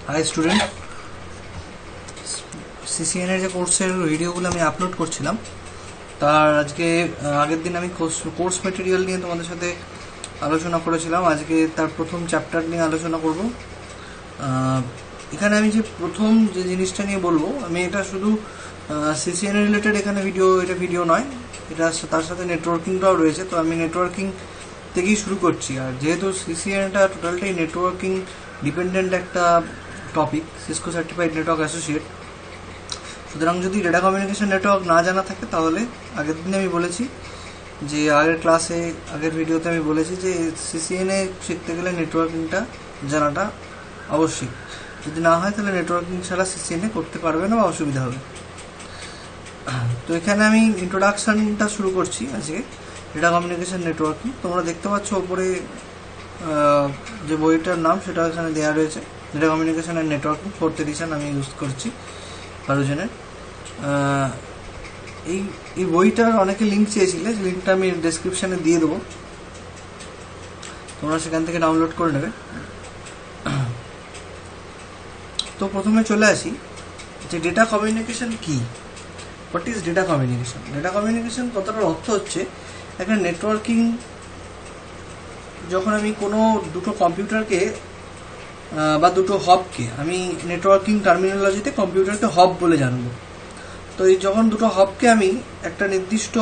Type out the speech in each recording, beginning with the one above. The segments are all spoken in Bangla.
হাই স্টুডেন্ট, সিসিএন এর যে কোর্সের ভিডিওগুলো আমি আপলোড করছিলাম তার আজকে আগের দিন আমি কোর্স মেটেরিয়াল নিয়ে তোমাদের সাথে আলোচনা করেছিলাম। আজকে তার প্রথম চ্যাপ্টার নিয়ে আলোচনা করব। এখানে আমি যে প্রথম যে জিনিসটা নিয়ে বলবো, আমি এটা শুধু সিসিএন রিলেটেড এখানে এটা ভিডিও নয়, এটা তার সাথে নেটওয়ার্কিংটাও রয়েছে। তো আমি নেটওয়ার্কিং থেকেই শুরু করছি। আর যেহেতু সিসিএনটা টোটালটাই নেটওয়ার্কিং ডিপেন্ডেন্ট একটা topic, Cisco certified network associate, সুতরাং যদি ডেটা কমিউনিকেশন নেটওয়ার্ক না জানা থাকে তাহলে আগের দিনে আমি বলেছি যে আগের ভিডিওতে আমি বলেছি যে সিসিএনএ শিখতে গেলে নেটওয়ার্কিংটা জানাটা আবশ্যিক। যদি না হয় তাহলে নেটওয়ার্কিং ছাড়া সিসিএনএ করতে পারবে না বা অসুবিধা হবে। তো এখানে আমি ইন্ট্রোডাকশনটা শুরু করছি আজকে, ডেটা কমিউনিকেশন নেটওয়ার্কিং। তোমরা দেখতে পাচ্ছ ওপরে যে বইটার নাম সেটা এখানে দেওয়া রয়েছে, data communication and networking, 4th edition আমি ইউজ করছি কারোজনের। এই বইটার অনেকে লিঙ্ক চেয়েছিলে, লিঙ্কটা আমি ডেসক্রিপশানে দিয়ে দেবো, তোমরা সেখান থেকে ডাউনলোড করে নেবে। তো প্রথমে চলে আসি যে ডেটা কমিউনিকেশন কি, what is data communication. Data communication কথাটার অর্থ হচ্ছে একটা নেটওয়ার্কিং। যখন আমি কোনো দুটো কম্পিউটারকে বা দুটো হবকে, আমি নেটওয়ার্কিং টার্মিনোলজিতে কম্পিউটারকে হব বলে জানবো। তো এই যখন দুটো হবকে আমি একটা নির্দিষ্ট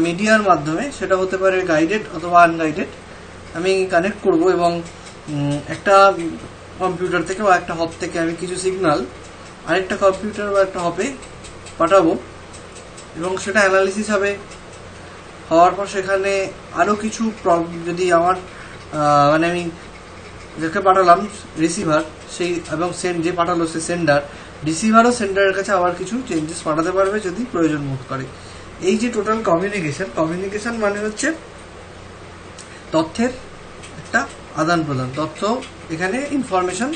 মিডিয়ার মাধ্যমে, সেটা হতে পারে গাইডেড অথবা আনগাইডেড, আমি কানেক্ট করব এবং একটা কম্পিউটার থেকে বা একটা হব থেকে আমি কিছু সিগন্যাল আরেকটা কম্পিউটার বা একটা হবে পাঠাবো এবং সেটা অ্যানালিসিস হবে। হওয়ার পর সেখানে আরও কিছু যদি আমার আমি যাকে পাঠালাম রিসিভার, সেই এবং যে পাঠালো সে সেন্ডার, রিসিভারও সেন্ডারের কাছে আবার কিছু চেঞ্জেস পাঠাতে পারবে যদি প্রয়োজন বোধ করে। এই যে টোটাল কমিউনিকেশন মানে হচ্ছে তথ্যের একটা আদান প্রদান। তথ্য এখানে ইনফরমেশন,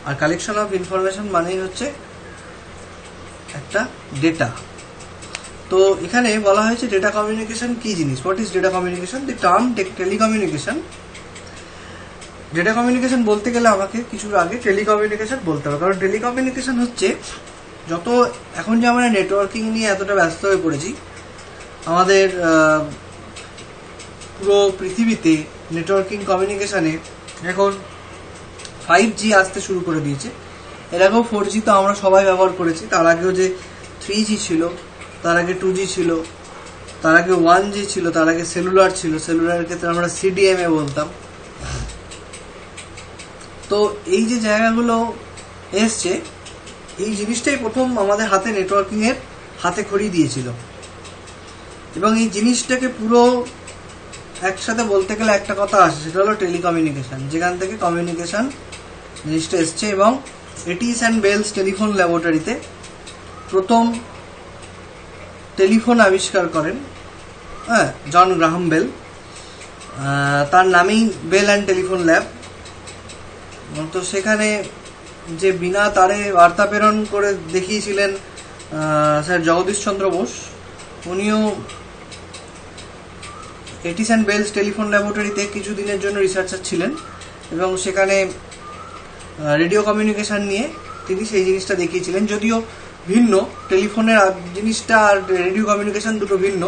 আর কালেকশন অফ ইনফরমেশন মানেই হচ্ছে একটা ডেটা। তো এখানে বলা হয়েছে ডেটা কমিউনিকেশন কি জিনিস, what is data communication. The term telecommunication, data communication বলতে গেলে আমাকে কিছুর আগে টেলিকমিউনিকেশন বলতে হবে, কারণ টেলিকমিউনিকেশন হচ্ছে এখন যে আমরা নেটওয়ার্কিং নিয়ে এতটা ব্যস্ত হয়ে পড়েছি, আমাদের পুরো পৃথিবীতে নেটওয়ার্কিং কমিউনিকেশনে এখন 5G আসতে শুরু করে দিয়েছে। এর আগেও 4G তো আমরা সবাই ব্যবহার করেছি, তার আগেও যে 3G ছিল, তার আগে 2G ছিল, তার আগে 1G ছিল, তার আগে সেলুলার ছিল, সেলুলারের ক্ষেত্রে আমরা CDMA বলতাম। তো এই যে জায়গাগুলো এসছে, এই জিনিসটাই প্রথম আমাদের হাতে নেটওয়ার্কিং এর হাতে খড়ি দিয়েছিল এবং এই জিনিসটাকে পুরো একসাথে বলতে গেলে একটা কথা আসে, সেটা হলো টেলিকমিউনিকেশন, যেখান থেকে কমিউনিকেশন জিনিসটা এসছে। এবং এটিস অ্যান্ড বেলস টেলিফোন ল্যাবরেটরিতে প্রথম টেলিফোন আবিষ্কার করেন জন গ্রাহাম বেল, তার নামেই বেল অ্যান্ড টেলিফোন ল্যাব। তো সেখানে যে বিনা তারে বার্তা প্রেরণ করে দেখিয়েছিলেন স্যার জগদীশ চন্দ্র বোস, উনিও এটিস অ্যান্ড বেলস টেলিফোন ল্যাবরেটরিতে কিছুদিনের জন্য রিসার্চার ছিলেন এবং সেখানে রেডিও কমিউনিকেশন নিয়ে তিনি সেই জিনিসটা দেখিয়েছিলেন। যদিও ভিন্ন, টেলিফোনের জিনিসটা আর রেডিও কমিউনিকেশন দুটো ভিন্ন,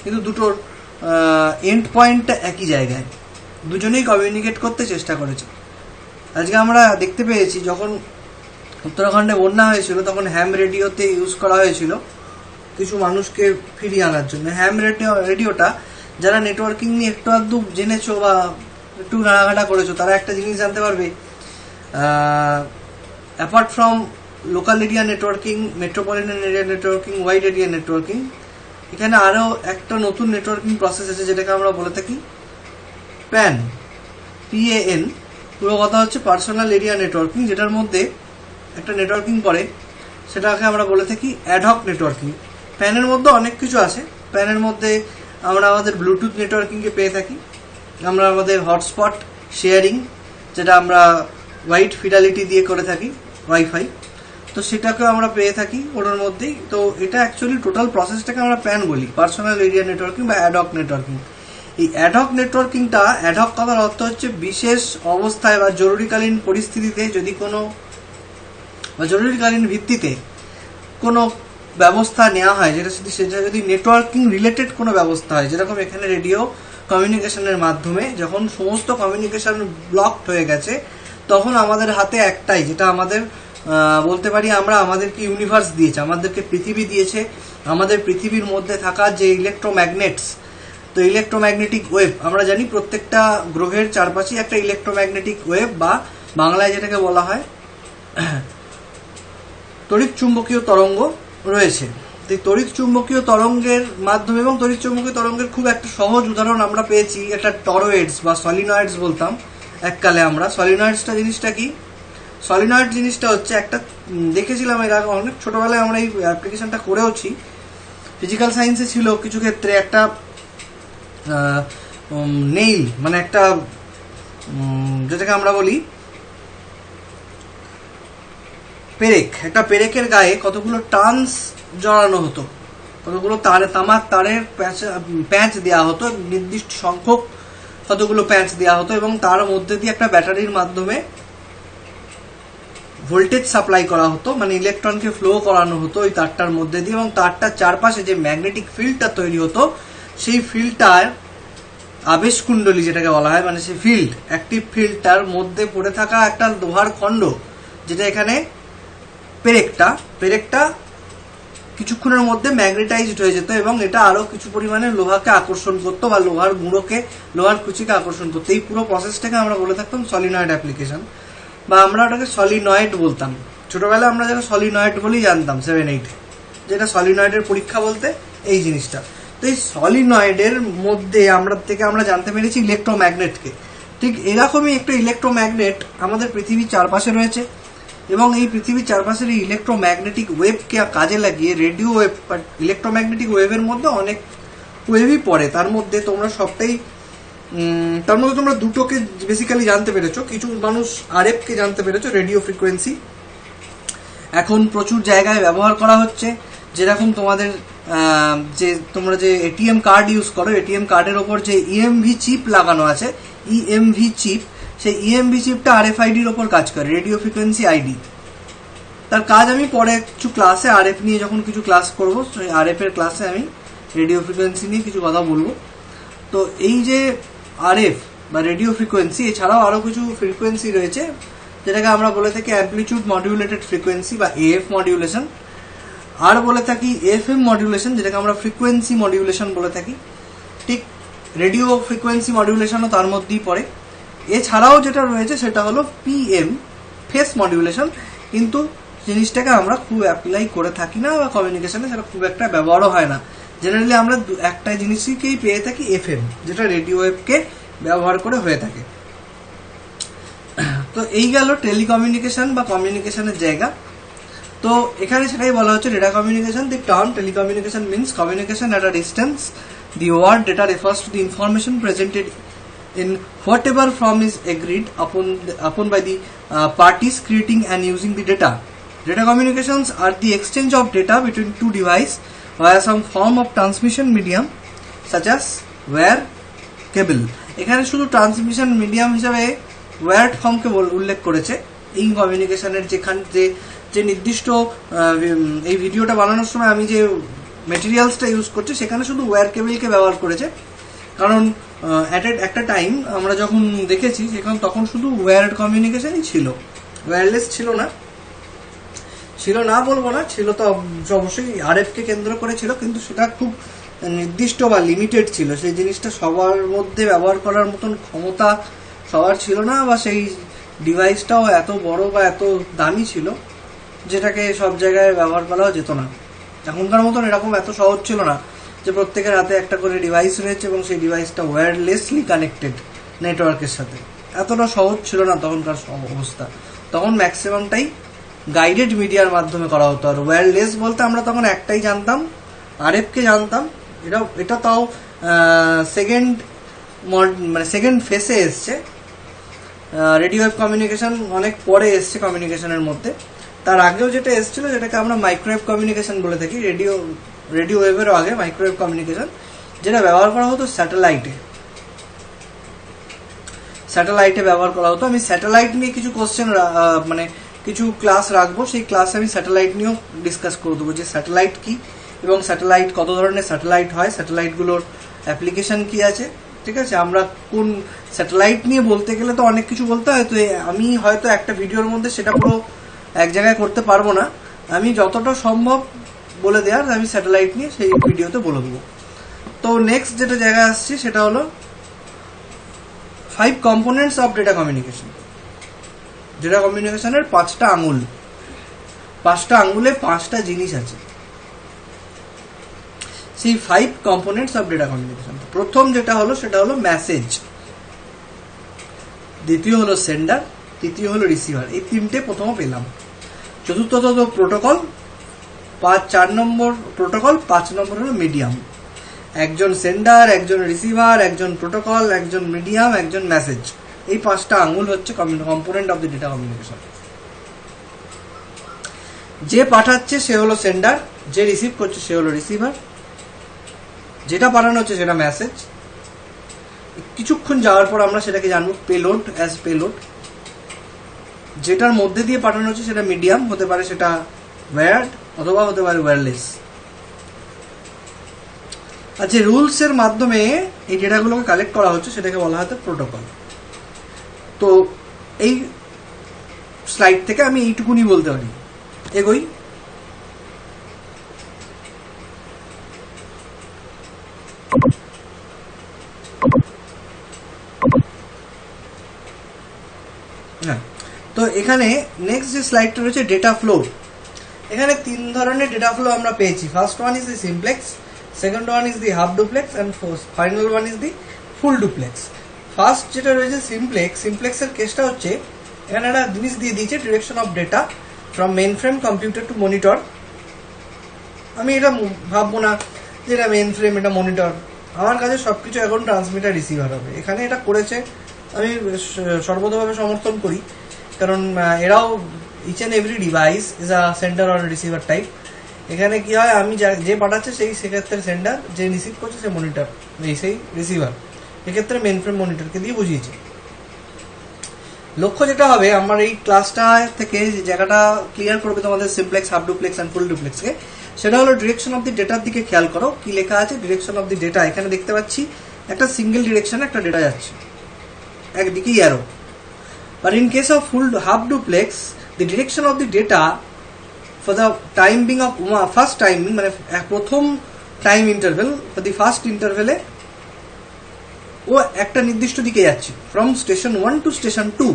কিন্তু দুটোর এন্ড পয়েন্টটা একই জায়গায়, দুজনেই কমিউনিকেট করতে চেষ্টা করেছে। আজকে আমরা দেখতে পেয়েছি যখন উত্তরাখণ্ডে বন্যা হয়েছিল, তখন হ্যাম রেডিওতে ইউজ করা হয়েছিল কিছু মানুষকে ফিরিয়ে আনার জন্য। হ্যাম রেডিওটা যারা নেটওয়ার্কিং নিয়ে একটু আধটু জেনেছো বা একটু নাড়াঘাটা করেছো, তারা একটা জিনিস জানতে পারবে, apart from local area networking, metropolitan area networking, wide area networking, এখানে আরও একটা নতুন নেটওয়ার্কিং প্রসেস আছে যেটাকে আমরা বলে থাকি PAN। পুরো কথা হচ্ছে পার্সোনাল এরিয়া নেটওয়ার্কিং, যেটার মধ্যে একটা নেটওয়ার্কিং পড়ে, সেটাকে আমরা বলে থাকি অ্যাডহক নেটওয়ার্কিং। প্যানের মধ্যে অনেক কিছু আছে। প্যানের মধ্যে আমরা আমাদের ব্লুটুথ নেটওয়ার্কিংকে পেয়ে থাকি, আমরা আমাদের হটস্পট শেয়ারিং, যেটা আমরা ওয়াইড ফিডালিটি দিয়ে করে থাকি, ওয়াইফাই, তো সেটাকেও আমরা পেয়ে থাকি ওটার মধ্যেই। তো এটা অ্যাকচুয়ালি টোটাল প্রসেসটাকে আমরা প্যান বলি, পার্সোনাল এরিয়া নেটওয়ার্কিং বা অ্যাডহক নেটওয়ার্কিং। এই অ্যাডহক নেটওয়ার্কিংটা, অ্যাডহক কথার অর্থ হচ্ছে বিশেষ অবস্থায় বা জরুরিকালীন পরিস্থিতিতে যদি কোনো বা জরুরিকালীন ভিত্তিতে কোনো ব্যবস্থা নেওয়া হয়, সেটা যদি নেটওয়ার্কিং রিলেটেড কোনো ব্যবস্থা হয়, যেরকম এখানে রেডিও কমিউনিকেশনের মাধ্যমে যখন সমস্ত কমিউনিকেশন ব্লকড হয়ে গেছে, তখন আমাদের হাতে একটাই, যেটা আমাদের বলতে পারি আমরা, আমাদেরকে ইউনিভার্স দিয়েছে, আমাদেরকে পৃথিবী দিয়েছে। আমাদের পৃথিবীর মধ্যে থাকা যে ইলেকট্রোম্যাগনেটস, তো ইলেকট্রোম্যাগনেটিক ওয়েভ, আমরা জানি প্রত্যেকটা গ্রহের চারপাশে একটা ইলেকট্রোম্যাগনেটিক ওয়েভ বা বাংলায় যেটাকে বলা হয় তড়িৎ চুম্বকীয় তরঙ্গ রয়েছে। এই তড়িৎ চুম্বকীয় তরঙ্গের মাধ্যমে, এবং তড়িৎ চুম্বকীয় তরঙ্গের খুব একটা সহজ উদাহরণ আমরা পেয়েছি, এটা টরয়েডস বা সলিনয়েডস বলতাম এককালে আমরা। সলিনয়েডসটা জিনিসটা কি? সলিনয়েড জিনিসটা হচ্ছে একটা, দেখেছিলাম এর আগে অনেক ছোটবেলায়, আমরা এই অ্যাপ্লিকেশনটা করেওছি, ফিজিক্যাল সায়েন্সে ছিল কিছু ক্ষেত্রে, একটা নেইল মানে একটা যেটাকে আমরা বলি পেরেক, একটা পেরেকের গায়ে কতগুলো টার্নস জড়ানো হতো, কতগুলো তামার তারের প্যাঁচ দেওয়া হতো, নির্দিষ্ট সংখ্যক কতগুলো প্যাঁচ দেওয়া হতো, এবং তার মধ্যে দিয়ে একটা ব্যাটারির মাধ্যমে ভোল্টেজ সাপ্লাই করা হতো, মানে ইলেকট্রনকে ফ্লো করানো হতো ওই তারটার মধ্যে দিয়ে, এবং তারটার চারপাশে যে ম্যাগনেটিক ফিল্ডটা তৈরি হতো, সেই ফিল্ডটার আবেশকুণ্ডলী যেটাকে বলা হয়, মানে সেই ফিল্ড, অ্যাক্টিভ ফিল্ডটার মধ্যে পড়ে থাকা একটা লোহার খণ্ড, যেটা এখানে পেরেকটা কিছুক্ষণের মধ্যে ম্যাগনেটাইজড হয়ে যেত, এবং এটা আরো কিছু পরিমাণে লোহাকে আকর্ষণ করতো, বা লোহার গুঁড়োকে, লোহার কুচিকে আকর্ষণ করতো। এই পুরো প্রসেসটাকে আমরা বলে থাকতাম সলিনয়েড অ্যাপ্লিকেশন, বা আমরা ওটাকে সলিনয়েড বলতাম। ছোটবেলায় আমরা যেটা সলিনয়েড বলেই জানতাম 7-8, যেটা সলিনয়েডের পরীক্ষা বলতে এই জিনিসটা। তো এই সলিনয়েডের মধ্যে আমরা জানতে পেরেছি ইলেকট্রোম্যাগনেটকে। ঠিক এরকমই একটা ইলেকট্রোম্যাগনেট আমাদের পৃথিবীর চারপাশে রয়েছে, এবং এই পৃথিবীর চারপাশের এই ইলেকট্রোম্যাগনেটিক ওয়েভকে কাজে লাগিয়ে রেডিও ওয়েভ, ইলেকট্রোম্যাগনেটিক ওয়েভের মধ্যে অনেক ওয়েভই পড়ে, তার মধ্যে তোমরা দুটোকে বেসিক্যালি জানতে পেরেছো। কিছু মানুষ আরএফ কে জানতে পেরেছো, রেডিও ফ্রিকোয়েন্সি এখন প্রচুর জায়গায় ব্যবহার করা হচ্ছে। যেরকম তোমাদের তোমরা যে এটিএম কার্ড ইউজ করো, এটিএম কার্ডের ওপর যে ইএমভি চিপ লাগানো আছে, ইএমভি চিপ, সেই ইএমভি চিপটা আরএফআইডির ওপর কাজ করে, রেডিও ফ্রিকোয়েন্সি আইডি। তার কাজ আমি পরে কিছু ক্লাসে আরএফ নিয়ে যখন কিছু ক্লাস করবো, সেই আরএফ এর ক্লাসে আমি রেডিও ফ্রিকোয়েন্সি নিয়ে কিছু কথা বলবো। তো এই যে আরএফ বা রেডিও ফ্রিকোয়েন্সি, এছাড়াও আরো কিছু ফ্রিকোয়েন্সি রয়েছে, যেটাকে আমরা বলে থাকি অ্যামপ্লিটিউড মডিউলেটেড ফ্রিকোয়েন্সি বা এএফ মডিউলেশন, আর বলে থাকি এফএম মডিউলেশন, যেটাকে আমরা ফ্রিকোয়েন্সি মডিউলেশন বলে থাকি। ঠিক রেডিও ফ্রিকোয়েন্সি মডিউলেশনও তার মধ্যেই পড়ে। এছাড়াও যেটা রয়েছে সেটা হলো পিএম, ফেস মডিউলেশন, কিন্তু জিনিসটাকে আমরা খুব অ্যাপ্লাই করে থাকি না, বা কমিউনিকেশনে সেটা খুব একটা ব্যবহারও হয় না। জেনারেলি আমরা একটা জিনিসকেই পেয়ে থাকি এফএম, যেটা রেডিও ওয়েভকে ব্যবহার করে হয়ে থাকে। তো এই গেল টেলিকমিউনিকেশন বা কমিউনিকেশনের জায়গা। তো এখানে সেটাই বলা হচ্ছে data communication. The term telecommunication means communication at a distance. The word data refers to the information presented in whatever form is agreed upon by the parties creating and using the data. Data communications are the exchange of data between two devices via some form of transmission medium such as wire, cable. এখানে শুধু ট্রান্সমিশন মিডিয়াম হিসাবে ওয়্যার্ড ফর্মকে উল্লেখ করেছে। এই কমিউনিকেশনের যে নির্দিষ্ট এই ভিডিওটা বানানোর সময় আমি যে মেটেরিয়ালসটা ইউজ করছি, সেখানে শুধু ওয়্যার কেবলকে ব্যবহার করেছে, কারণ একটা টাইম আমরা যখন দেখেছি সেখানে তখন শুধু ওয়্যার্ড কমিউনিকেশনই ছিল, ওয়্যারলেস ছিল না বলবো না, ছিল তো অবশ্যই আরএফ কে কেন্দ্র করে ছিল, কিন্তু সেটা খুব নির্দিষ্ট বা লিমিটেড ছিল। সেই জিনিসটা সবার মধ্যে ব্যবহার করার মতন ক্ষমতা সবার ছিল না, বা সেই ডিভাইসটাও এত বড় বা এত দামি ছিল যেটাকে সব জায়গায় ব্যবহার করাও যেত না। এখনকার মতন এরকম এত সহজ ছিল না যে প্রত্যেকের হাতে একটা করে ডিভাইস রয়েছে এবং সেই ডিভাইসটা ওয়্যারলেসলি কানেক্টেড নেটওয়ার্কের সাথে। এতটা সহজ ছিল না তখনকার অবস্থা। তখন ম্যাক্সিমামটাই গাইডেড মিডিয়ার মাধ্যমে করা হতো। আর ওয়্যারলেস বলতে আমরা তখন একটাই জানতাম, আরএফকে জানতাম। এটা তাও সেকেন্ড ফেসে এসছে। রেডিও ওয়েভ কমিউনিকেশন অনেক পরে এসছে কমিউনিকেশনের মধ্যে। তার আগেও যেটা এসেছিল, যেটাকে আমরা মাইক্রোওয়েভ কমিউনিকেশন বলে থাকি, রেডিও ওয়েভেরও আগে মাইক্রোওয়েভ কমিউনিকেশন, যেটা ব্যবহার করা হতো স্যাটেলাইটে ব্যবহার করা হতো। আমি স্যাটেলাইট নিয়ে কিছু কোশ্চেন কিছু ক্লাস রাখবো, সেই ক্লাসে আমি স্যাটেলাইট নিয়েও ডিসকাস করে দেবো যে স্যাটেলাইট কি এবং স্যাটেলাইট কত ধরনের স্যাটেলাইট হয়, স্যাটেলাইটগুলোর অ্যাপ্লিকেশন কি আছে। ঠিক আছে, আমরা কোন স্যাটেলাইট নিয়ে বলতে গেলে তো অনেক কিছু বলতে হয়, তো আমি হয়তো একটা ভিডিওর মধ্যে সেটা পুরো এক জায়গায় করতে পারবো না, আমি যতটা সম্ভব বলে দেওয়ার আমি স্যাটেলাইট নিয়ে সেই ভিডিওতে বলে দেবো। তো নেক্সট যেটা জায়গা আসছে সেটা হলো 5 components of data communication. Data কমিউনিকেশনের 5টা আঙুল, 5টা আঙুলে 5টা জিনিস আছে, সেই 5 কম্পোনেন্টস অফ ডেটা কমিউনিকেশন। প্রথম যেটা হলো সেটা হলো মেসেজ, দ্বিতীয় হলো সেন্ডার, তৃতীয় হলো রিসিভার। এই তিনটে প্রথম পেলাম। চতুর্থত হলো প্রোটোকল, 4 নম্বর প্রোটোকল, 5 নম্বর হলো মিডিয়াম। একজন সেন্ডার, একজন রিসিভার, একজন প্রোটোকল, একজন মিডিয়াম, একজন মেসেজ। এই 5টা আঙুল হচ্ছে component of the data communication. যে পাঠাচ্ছে সে হলো সেন্ডার, যে রিসিভ করছে সে হলো রিসিভার, যেটা পাঠানো হচ্ছে সেটা মেসেজ। কিছুক্ষণ যাওয়ার পর আমরা সেটাকে জানবো পেলোড অ্যাজ পেলোড। যেটার মধ্যে দিয়ে পাঠানো হচ্ছে সেটা মিডিয়াম, হতে পারে সেটা ওয়্যার্ড অথবা হতে পারে ওয়্যারলেস। আর যে রুলস এর মাধ্যমে এই ডেটাগুলোকে কালেক্ট করা হচ্ছে সেটাকে বলা হয়তো প্রোটোকল। তো এই স্লাইড থেকে আমি এইটুকুনি বলতে পারি। এগোই। হ্যাঁ, তো এখানে নেক্সট যে স্লাইডটা রয়েছে ডেটা ফ্লো। এখানে 3 ধরনের ডেটা ফ্লো আমরা পেয়েছি। First one is the simplex, second one is the half duplex and final one is the full duplex. First যেটা রয়েছে সিমপ্লেক্স, সিমপ্লেক্সের কেসটা হচ্ছে এখানে একটা জিনিস দিয়ে দিয়েছে direction of data from main frame computer two monitor. আমি এটা ভাববো না যে এটা মেইন ফ্রেম, এটা মনিটর। আমার কাছে সবকিছু এখন ট্রান্সমিটার রিসিভার হবে। এখানে এটা করেছে, আমি সর্বতভাবে সমর্থন করি, কারণ এরাও each and every device is a sender or receiver type. এখানে কি হয়, আমি যে পাঠাচ্ছে সেই সেক্ষেত্রে সেন্ডার, যে রিসিভ করছে সে মনিটর, সেই রিসিভার। এক্ষেত্রে মেইন ফ্রেম মনিটরকে দিয়ে বুঝিয়েছি। লক্ষ্য যেটা হবে আমার এই ক্লাসটা থেকে যে জায়গাটা ক্লিয়ার করবে তোমাদের simplex, half duplex and full ডুপ্লেক্সকে, সেটা হলো ডিরেকশন অফ দি ডেটার দিকে খেয়াল করো। কি লেখা আছে ডিরেকশন অফ দি ডেটা। এখানে দেখতে পাচ্ছি একটা সিঙ্গেল ডিরেকশনে একটা ডেটা যাচ্ছে, একদিকেই arrow. But in case of full half duplex, the direction of the data for the time being of first timing, মানে প্রথম time interval, for the first interval ও একটা নির্দিষ্ট দিকে যাচ্ছে, from station 1 to station 2।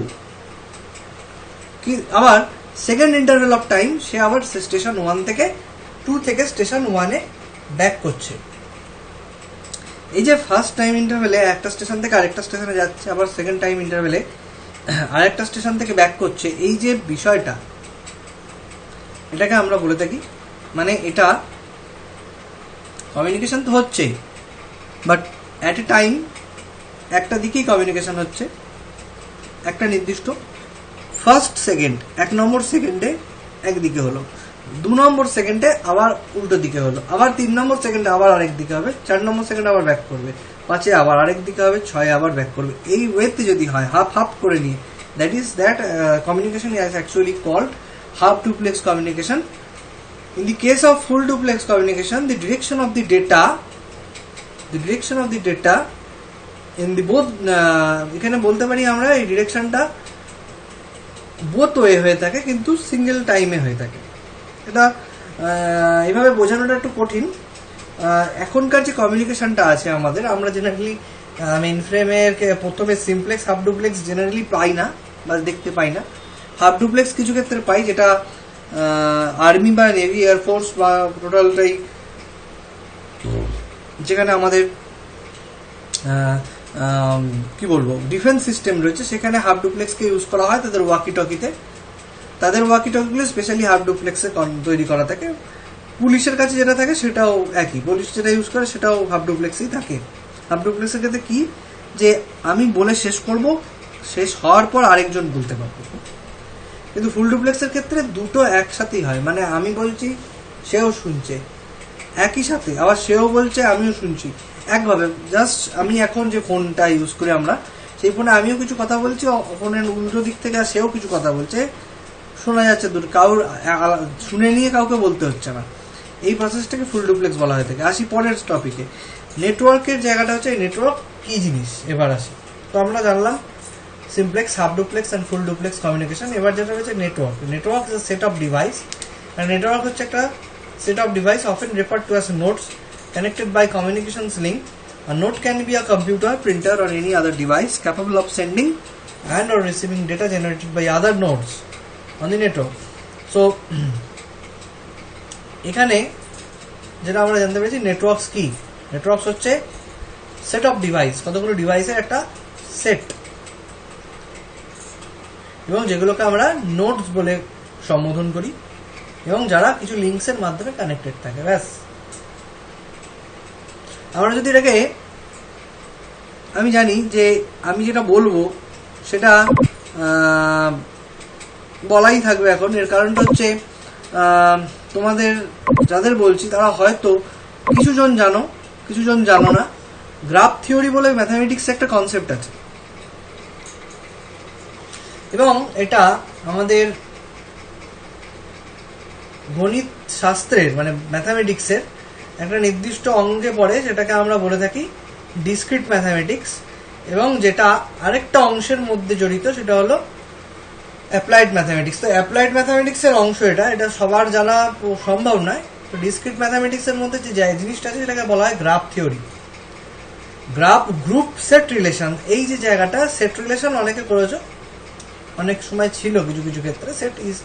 আবার সেকেন্ড ইন্টারভেল অফ টাইম সে আবার স্টেশন 1 থেকে 2 থেকে স্টেশন 1 এ ব্যাক করছে। এই যে ফার্স্ট টাইম ইন্টারভেলে একটা স্টেশন থেকে আরেকটা স্টেশনে যাচ্ছে, আবার সেকেন্ড টাইম ইন্টারভেলে আরেকটা স্টেশন থেকে ব্যাক করছে, এই যে বিষয়টা, এটাকে আমরা বলে থাকি, মানে এটা কমিউনিকেশন তো হচ্ছে, বাট অ্যাট এ টাইম একটা দিকেই কমিউনিকেশন হচ্ছে, একটা নির্দিষ্ট ফার্স্ট সেকেন্ড, 1 নম্বর সেকেন্ডে একদিকে হলো, 2 নম্বর সেকেন্ডে আবার উল্টো দিকে হলো, আবার 3 নম্বর সেকেন্ডে আবার আরেক দিকে হবে, 4 নম্বর সেকেন্ডে আবার ব্যাক করবে, 5 আবার আরেক দিকে হবে, 6 আবার ব্যাক করবে। এই ওয়েতে যদি হয় হাফ হাফ করে নিয়ে, that is that communication is actually called half duplex communication. In the case of full duplex communication, the direction of the data in the both, এখানে বলতে পারি আমরা এই ডিরেকশনটা বোথ ওয়ে হয়ে থাকে, কিন্তু সিঙ্গেল টাইমে হয়ে থাকে। এটা এইভাবে বোঝানোটা একটু কঠিন। এখনকার যে কমিউনিকেশনটা আছে আমাদের, আমরা জেনারেলি মেইন ফ্রেমের প্রথমে সিমপ্লেক্স, হাফ ডুপ্লেক্স জেনারেলি পাই না বা দেখতে পাই না। হাফ ডুপ্লেক্স কিছু ক্ষেত্রে পাই, যেটা আর্মি বা নেভি, এয়ারফোর্স বা টোটালটাই, যেখানে আমাদের কি বলবো ডিফেন্স সিস্টেম রয়েছে, সেখানে হাফ ডুপ্লেক্সকে ইউজ করা হয় তাদের ওয়াকি টকিতে। তাদের ওয়াকি টকিগুলো স্পেশালি হাফ ডুপ্লেক্সে তৈরি করা থাকে। পুলিশের কাছে যেটা থাকে সেটাও একই, পুলিশ যেটা ইউজ করে সেটাও হাফ ডুপ্লেক্সই থাকে। হাফ ডুপ্লেক্সের ক্ষেত্রে কি, যে আমি বলে শেষ করব, শেষ হওয়ার পর আরেকজন বলতে পারবো। কিন্তু ফুল ডুপ্লেক্সের ক্ষেত্রে দুটো একসাথেই হয়, মানে আমি বলছি সেও শুনছে একই সাথে, আবার সেও বলছে আমিও শুনছি একভাবে। জাস্ট আমি এখন যে ফোনটা ইউজ করি আমরা, সেই ফোনে আমিও কিছু কথা বলছি, ফোনের উল্টো দিক থেকে সেও কিছু কথা বলছে, শোনা যাচ্ছে দূর, কাউর শুনে নিয়ে কাউকে বলতে হচ্ছে না। এই প্রসেসটাকে ফুল ডুপ্লেক্স বলা হয়ে থাকে। আসি পরের টপিকে, নেটওয়ার্কের জায়গাটা হচ্ছে নেটওয়ার্ক কি জিনিস। এবার আসি, তো আমরা জানলাম simplex, half duplex and full duplex communication. এবার যেটা হচ্ছে network. Network is a set of device, আর নেটওয়ার্ক হচ্ছে একটা set of device often referred to as nodes connected by communications link. A node can be a computer, printer or any other device capable of sending and or receiving data generated by other nodes on the network. So এখানে যেটা আমরা জানতে পেরেছি নেটওয়ার্কস কি, নেটওয়ার্কস হচ্ছে সেট অফ ডিভাইস, কতগুলো ডিভাইসের একটা সেট, এবং যেগুলোকে আমরা নোডস বলে সম্বোধন করি, এবং যারা কিছু লিঙ্কসের মাধ্যমে কানেক্টেড থাকে। ব্যাস, আমরা যদি এটাকে, আমি জানি যে আমি যেটা বলবো সেটা বলাই থাকবে এখন। এর কারণটা হচ্ছে তোমাদের যাদের বলছি তারা হয়তো কিছুজন জানো, কিছুজন জানো না। গ্রাফ থিওরি বলে ম্যাথামেটিক্স একটা কনসেপ্ট আছে, এবং এটা আমাদের গণিত শাস্ত্রের মানে ম্যাথামেটিক্সের একটা নির্দিষ্ট অঙ্গে পড়ে, যেটাকে আমরা বলে থাকি ডিসক্রিট ম্যাথামেটিক্স, এবং যেটা আরেকটা অংশের মধ্যে জড়িত, সেটা হলো অ্যাপ্লাইড ম্যাথামেটিক্স। তো অ্যাপ্লাইড ম্যাথামেটিক্সের অংশ এটা সবার জানা সম্ভব নয়। তো ডিসক্রিট ম্যাথামেটিক্সের মধ্যে যে জিনিসটা আছে সেটাকে বলা হয় graph theory. Graph, group, set relation, এই যে জায়গাটা, সেট রিলেশন অনেকে করেছো, অনেক সময় ছিল কিছু কিছু ক্ষেত্রে। Set is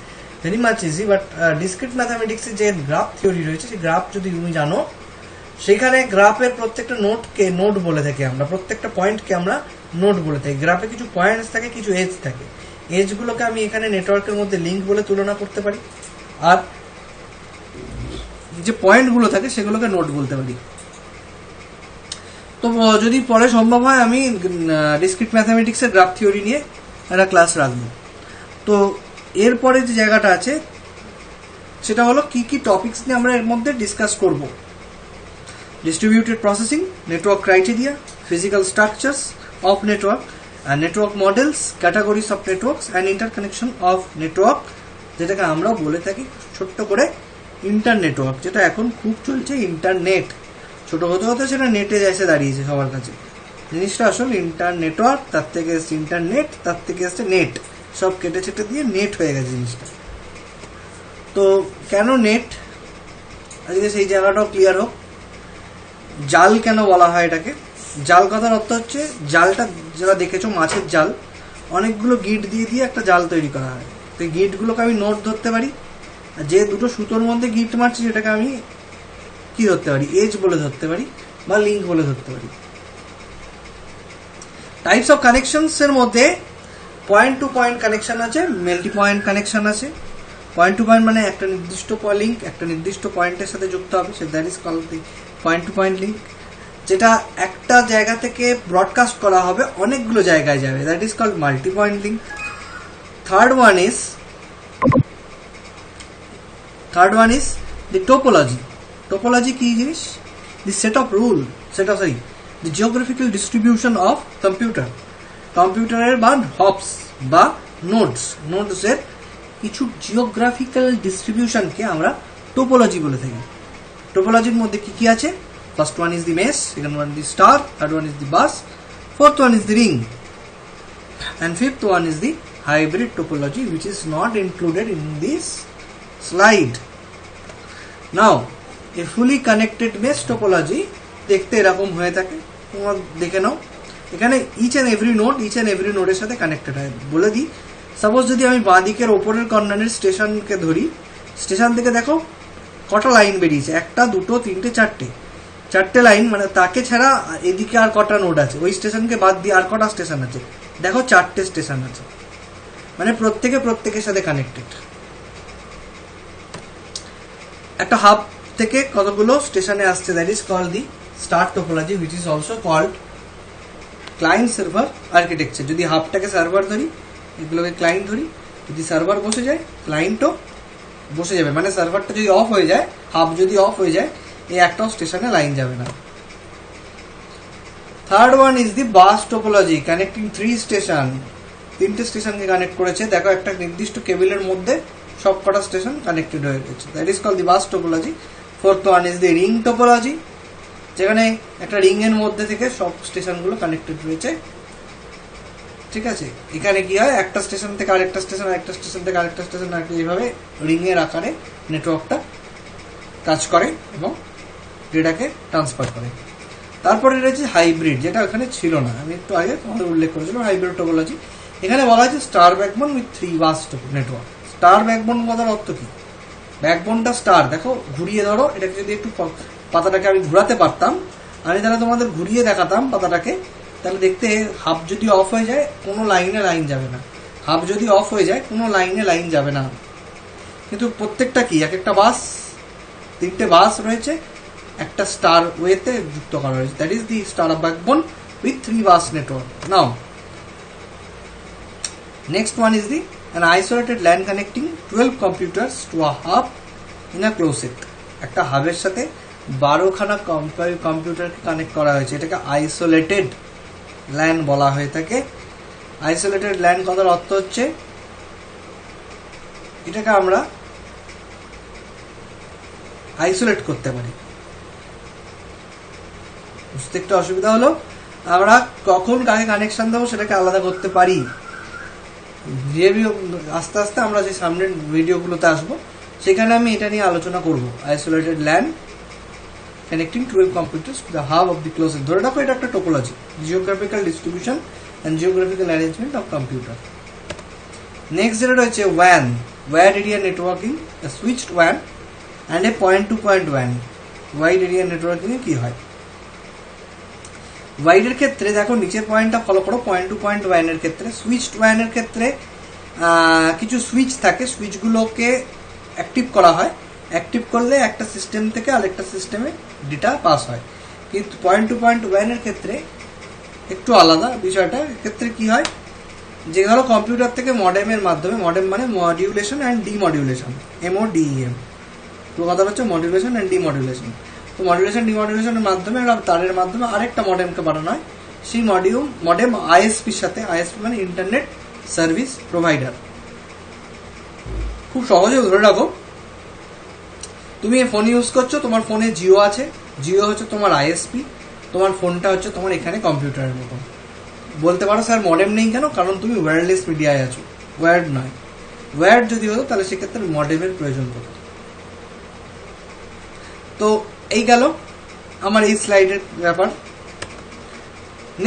very much easy, but discrete ম্যাথামেটিক্সে যে গ্রাফ থিওরি রয়েছে, সেই গ্রাফ যদি তুমি জানো, সেখানে গ্রাফের প্রত্যেকটা নোটকে নোড বলে থাকি আমরা, প্রত্যেকটা পয়েন্টকে আমরা নোড বলে থাকি। গ্রাফে কিছু পয়েন্টস থাকে, কিছু এজ থাকে। এজগুলোকে আমি এখানে নেটওয়ার্কের মধ্যে লিঙ্ক বলে তুলনা করতে পারি, আর যে পয়েন্টগুলো থাকে সেগুলোকে নোড বলতে পারি। তো যদি পরে সম্ভব হয় আমি ডিসক্রিট ম্যাথামেটিক্সের গ্রাফ থিওরি নিয়ে একটা ক্লাস রাখবো। তো এরপরে যে জায়গাটা আছে সেটা হলো কি কি টপিকস নিয়ে আমরা এর মধ্যে ডিসকাস করব। Distributed processing, network criteria, physical structures of network, and network models, categories of networks and interconnection of network, যেটাকে আমরা বলে থাকি ছোট্ট করে ইন্টারনেটওয়ার্ক, যেটা এখন খুব চলছে ইন্টারনেট। ছোট হতে হতে সেটা নেটে এসে দাঁড়িয়েছে সবার কাছে। জিনিসটা আসলে ইন্টারনেটওয়ার্ক, তার থেকে এসছে ইন্টারনেট, তার থেকে এসছে নেট, সব কেটে ছেটে দিয়ে নেট হয়ে গেছে জিনিসটা। তো কেন নেট, আজকে সেই জায়গাটাও ক্লিয়ার হোক। জাল কেন বলা হয় এটাকে? জাল কথার অর্থ হচ্ছে, জালটা যারা দেখেছো মাছের জাল, অনেকগুলো গিট দিয়ে দিয়ে একটা জাল তৈরি করা হয়। তো এই গিটগুলোকে আমি নোট ধরতে পারি, আর যে দুটো সুতোর মধ্যে গিট মারছি সেটাকে আমি কি ধরতে পারি, এজ বলে ধরতে পারি, বা লিঙ্ক বলে ধরতে পারি। টাইপস অফ কানেকশনস এর মধ্যে পয়েন্ট টু পয়েন্ট কানেকশন আছে, মাল্টি পয়েন্ট কানেকশন আছে। পয়েন্ট টু পয়েন্ট মানে একটা নির্দিষ্ট লিঙ্ক একটা নির্দিষ্ট পয়েন্টের সাথে যুক্ত হবে, সে that is called the point to point link. যেটা একটা জায়গা থেকে ব্রডকাস্ট করা হবে, অনেকগুলো জায়গায় যাবে, that is called multi point link. Third one is the topology. Topology কি জিনিস? The set of rule, the geographical distribution of কম্পিউটারের বা হপস বা নোডসের কিছু জিওগ্রাফিক্যাল ডিস্ট্রিবিউশনকে আমরা টোপোলজি বলে থাকি। টোপোলজির মধ্যে কি কি আছে? First one is the mesh, second one is the star, third one is the bus, fourth one is the ring, and fifth one is the hybrid topology, which is not included in this slide. Now, a fully connected mesh topology দেখতে এরকম হয়ে থাকে, তোমরা দেখে নাও। এখানে ইচ অ্যান্ড এভরি নোডের সাথে কানেক্টেড হয়। বলে দিই, সাপোজ যদি আমি বাঁ দিকের ওপরের কর্নারের স্টেশনকে ধরি, স্টেশন থেকে দেখো কটা লাইন বেরিয়েছে, একটা, দুটো, তিনটে, চারটে লাইন, মানে তাকে ছাড়া এদিকে আর কটা নোড আছে, ওই স্টেশনকে বাদ দিয়ে আর কটা স্টেশন আছে, দেখো 4টে স্টেশন আছে, মানে প্রত্যেকের সাথে কানেক্টেড। একটা হাব থেকে কতগুলো স্টেশনে আসছে, that is called the star topology, which is also called client server architecture. যদি হাবটাকে সার্ভার ধরি, এগুলোকে ক্লায়েন্ট ধরি, যদি সার্ভার বসে যায় ক্লায়েন্টও বসে যাবে, মানে সার্ভারটা যদি অফ হয়ে যায়, হাব যদি অফ হয়ে যায়, এই একটাও স্টেশনে লাইন যাবে না। Third one is the bus topology, connecting 3 station, 3টে স্টেশনকে কানেক্ট করেছে। দেখো একটা নির্দিষ্ট কেবলের মধ্যে সব কটা স্টেশন কানেক্টেড হয়ে রয়েছে, that is called the bus topology. Fourth one is the ring topology, যেখানে একটা রিং এর মধ্যে থেকে সব স্টেশনগুলো কানেক্টেড রয়েছে। ঠিক আছে, এখানে কি হয়, একটা স্টেশন থেকে আরেকটা স্টেশন, আরেকটা স্টেশন থেকে আরেকটা স্টেশন, এইভাবে রিং এর আকারে নেটওয়ার্কটা কাজ করে এবং ডেটাকে ট্রান্সফার করে। তারপরে রয়েছে হাইব্রিড, যেটা ওখানে ছিল না, আমি একটু আগে তোমাদের উল্লেখ করেছিলাম হাইব্রিড টোপোলজি। এখানে বলা হয়েছে star backbone with 3 bus network. Star backbone বলার অর্থ কি? ব্যাকবোনটা স্টার, দেখো ঘুরিয়ে ধরো, এটাকে যদি একটু পাতাটাকে আমি ঘুরাতে পারতাম, আমি তাহলে তোমাদের ঘুরিয়ে দেখাতাম পাতাটাকে, তাহলে দেখতে হাফ যদি অফ হয়ে যায় কোনো লাইনে লাইন যাবে না, হাফ যদি অফ হয়ে যায় কোনো লাইনে লাইন যাবে না। কিন্তু প্রত্যেকটা কি এক একটা বাস, 3টে বাস রয়েছে, একটা স্টার ওয়েতে যুক্ত করা হয়েছে, that is the star backbone with 3 bus network. Now next one is the an isolated LAN connecting 12 computers to a hub in a closed set. একটা হাবের সাথে 12খানা কম্পিউটারকে কানেক্ট করা হয়েছে, এটাকে আইসোলেটেড LAN বলা হয়ে থাকে। আইসোলেটেড LAN কথার অর্থ হচ্ছে এটাকে আমরা আইসোলেট করতে পারি। বুঝতে একটু অসুবিধা হলো, আমরা কখন কাকে কানেকশন দেবো সেটাকে আলাদা করতে পারি। আস্তে আস্তে আমরা যে সামনের ভিডিওগুলোতে আসবো সেখানে আমি এটা নিয়ে আলোচনা করব। Isolated LAN connecting 12 computers to the hub of the closed. ধরে রাখো এটা একটা topology, geographical distribution and geographical arrangement of computer. Next যেটা রয়েছে WAN, wide area networking, switched WAN and a point to point WAN। Wide area networking এ কি হয়? ওয়াইডের ক্ষেত্রে দেখো নিচের পয়েন্টটা ফলো করো, পয়েন্ট টু পয়েন্ট WAN এর ক্ষেত্রে, সুইচড WAN এর ক্ষেত্রে কিছু সুইচ থাকে, সুইচগুলোকে অ্যাক্টিভ করা হয়, অ্যাক্টিভ করলে একটা সিস্টেম থেকে আরেকটা সিস্টেমে ডেটা পাস হয়। কিন্তু পয়েন্ট টু পয়েন্ট WAN এর ক্ষেত্রে একটু আলাদা বিষয়টা। ক্ষেত্রে কি হয়, যে ধরো কম্পিউটার থেকে মডেমের মাধ্যমে, মডেম মানে মডিউলেশন অ্যান্ড ডিমডিউলেশন, MODEM, তো কথা হচ্ছে মডিউলেশন অ্যান্ড ডিমডিউলেশন। তো মডিউলেশন ডিমডিউলেশনের মাধ্যমে তারের মাধ্যমে আরেকটা মডেমকে বানানো হয়। সেই মডেম আইএসপির সাথে, আইএসপি মানে ইন্টারনেট সার্ভিস প্রোভাইডার। খুব সহজে ধরে রাখো, তুমি ফোন ইউজ করছো, তোমার ফোনে জিও আছে, জিও হচ্ছে তোমার আইএসপি, তোমার ফোনটা হচ্ছে তোমার এখানে কম্পিউটারের মতো। বলতে পারো স্যার মডেম নেই কেন? কারণ তুমি ওয়্যারলেস মিডিয়ায় আছো, ওয়্যার্ড নয়। ওয়্যার্ড যদি হতো তাহলে সেক্ষেত্রে মডেমের প্রয়োজন পড়তো। তো এই গেল আমার এই স্লাইডের ব্যাপার।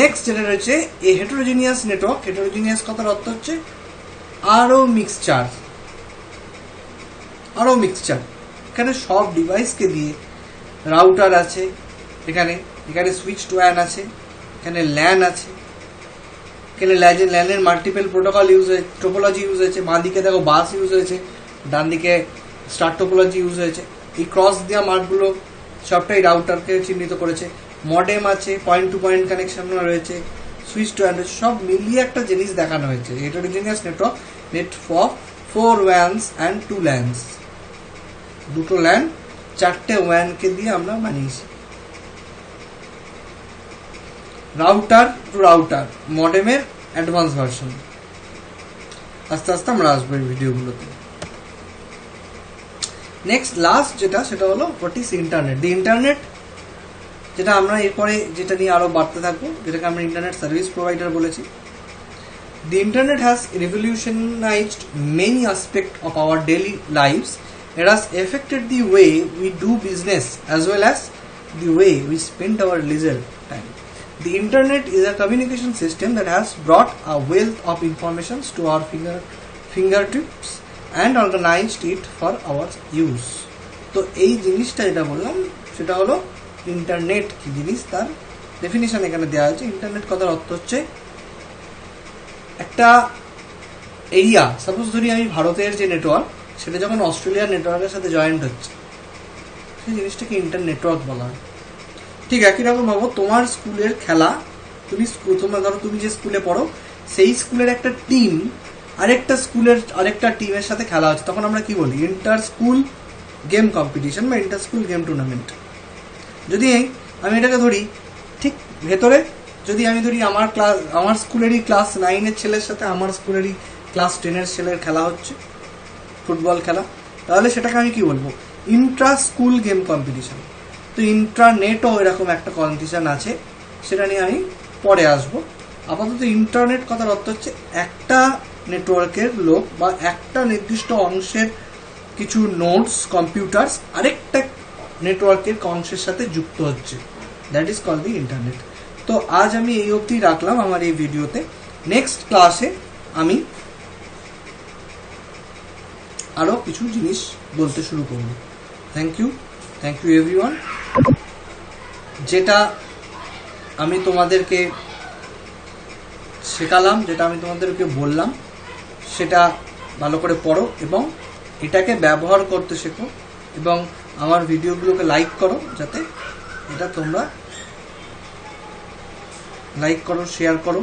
নেক্সট যেটা রয়েছে এই হেটেরোজিনিয়াস নেটওয়ার্ক। হেটেরোজিনিয়াস কথার অর্থ হচ্ছে আরো মিক্সচার, আরো মিক্সচার। এখানে সব ডিভাইসকে দিয়ে, রাউটার আছে এখানে, এখানে সুইচড WAN আছে, এখানে LAN আছে, এখানে ল্যানের মাল্টিপল প্রোটোকল ইউজ হয়েছে, টোপোলজি ইউজ হয়েছে। বাঁ দিকে দেখো বাস ইউজ হয়েছে, ডান দিকে স্টার টোপোলজি ইউজ হয়েছে। এই ক্রস দেওয়া মার্কগুলো সবটাই রাউটারকে চিহ্নিত করেছে। মডেম আছে, পয়েন্ট টু পয়েন্ট কানেকশন রয়েছে, সুইচ টু অ্যান্ড, সব মিলিয়ে একটা জিনিস দেখানো হয়েছে। Heterogeneous network net for 4 WANs and 2 LANs। 2টো LAN 4টে WAN কে দিয়ে আমরা বানিয়েছি। রাউটার টু রাউটার, মডেমের অ্যাডভান্স ভার্সন। আস্তে আস্তে আমরা আসবো এই ভিডিওগুলোতে। নেক্সট লাস্ট সেটা হলো what is internet. The internet, যেটা আমরা এরপরে যেটা নিয়ে আরো বাড়তে থাকবো, যেটাকে আমরা ইন্টারনেট সার্ভিস প্রোভাইডার বলেছি। The internet has revolutionised many aspect of our daily lifes. It has affected the way we do business as well as the way we spend our leisure time. The internet is a communication system that has brought a wealth of information to our fingertips and organized it for our use. তো এই জিনিসটা যেটা বললাম সেটা হলো ইন্টারনেট কি জিনিস, তার ডেফিনিশন এখানে দেওয়া হয়েছে। ইন্টারনেট কথার অর্থ হচ্ছে একটা এরিয়া, সাপোজ ধরি আমি ভারতের যে নেটওয়ার্ক সেটা যখন অস্ট্রেলিয়ার নেটওয়ার্কের সাথে জয়েন্ট হচ্ছে, সেই জিনিসটাকে ইন্টারনেটওয়ার্ক বলা হয়। ঠিক একই রকম ভাবো, তোমার স্কুলের খেলা, তোমরা ধরো তুমি যে স্কুলে পড়ো সেই স্কুলের একটা টিম আরেকটা স্কুলের আরেকটা টিমের সাথে খেলা হচ্ছে, তখন আমরা কি বলি? ইন্টার স্কুল গেম কম্পিটিশন বা ইন্টার স্কুল গেম টুর্নামেন্ট। যদি আমি এটাকে ধরি, ঠিক ভেতরে যদি আমি ধরি আমার স্কুলেরই ক্লাস 9-এর ছেলের সাথে আমার স্কুলেরই ক্লাস 10-এর ছেলের খেলা হচ্ছে, ফুটবল খেলা, তাহলে সেটাকে আমি কি বলবো, ইন্ট্রা স্কুল গেম কম্পিটিশন। তো ইন্টারনেটও এরকম একটা কম্পিটিশন আছে, সেটা নিয়ে আমি পরে আসবো। আপাতত ইন্টারনেট কথার অর্থ হচ্ছে একটা নেটওয়ার্কের লোক বা একটা নির্দিষ্ট অংশের কিছু নোডস কম্পিউটার্স আরেকটা নেটওয়ার্কের অংশের সাথে যুক্ত হচ্ছে, that is call the internet. তো আজ আমি এই অবধি রাখলাম আমার এই ভিডিওতে। নেক্সট ক্লাসে আমি আরো কিছু জিনিস বলতে শুরু করব। Thank you everyone. যেটা আমি তোমাদেরকে শেখালাম, যেটা আমি তোমাদেরকে বললাম, সেটা ভালো করে পড়ো এবং এটাকে ব্যবহার করতে শেখো এবং আমার ভিডিওগুলোকে লাইক করো, যাতে এটা তোমরা লাইক করো, শেয়ার করো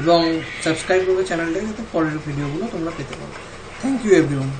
এবং সাবস্ক্রাইব করো চ্যানেলটাকে, যাতে পরের ভিডিওগুলো তোমরা পেতে পারো। Thank you everyone.